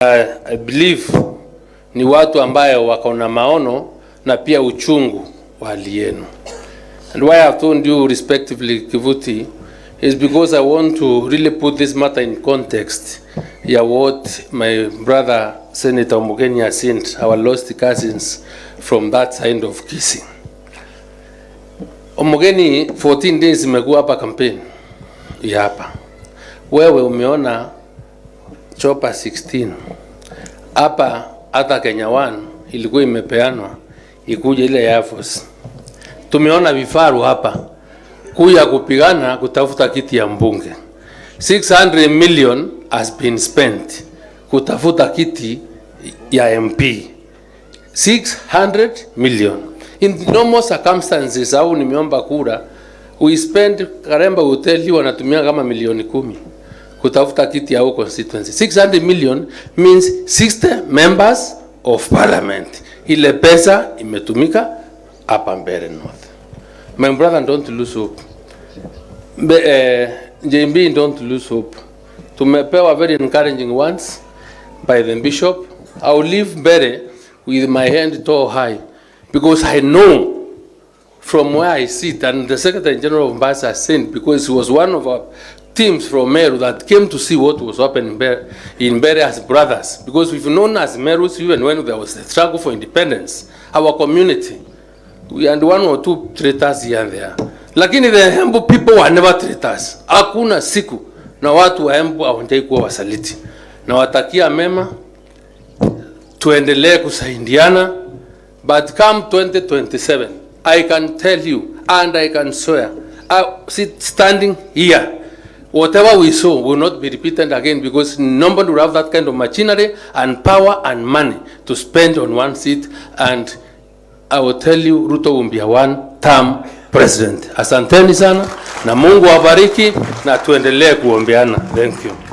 I believe ni watu ambayo wako na maono na pia uchungu wa hali yenu. And why I've told you respectively Kivuti is because I want to really put this matter in context. Yeah, what my brother Senator Omogeni has sent our lost cousins from that side of Kisii. Omogeni 14 days imekuwa hapa campaign ya hapa. Wewe umeona chopa 16 hapa, hata Kenya 1 ilikuwa imepeanwa ikuje ile Air Force. Tumeona vifaru hapa kuja kupigana kutafuta kiti ya mbunge. 600 million has been spent kutafuta kiti ya MP. 600 million. In normal circumstances, au nimeomba kura, we spend Karemba hotel wanatumia kama milioni 10 kutafuta kiti ya constituency. 600 million means 60 members of parliament. Ile pesa imetumika hapa Mbeere North. My brother, don't lose hope. JMB, don't lose hope. Tumepewa very encouraging ones by the bishop. I will leave Mbeere with my hand too high because I know from where I sit, and the Secretary General of Mombasa sent, because he was one of our teams from Meru that came to see what was happening in Mbeere as brothers, because we've known as Merus even when there was the struggle for independence. Our community, we had 1 or 2 traitors here and there, lakini the Embu people were never traitors. Hakuna siku na watu wa Embu hawajai kuwa wasaliti. Na watakia mema, tuendelee kusaidiana, but come 2027 I can tell you and I can swear, standing here, whatever we saw will not be repeated again, because nobody will have that kind of machinery and power and money to spend on one seat. And I will tell you, Ruto will be a one-term president. Asanteni sana na Mungu awabariki na tuendelee kuombeana. Thank you.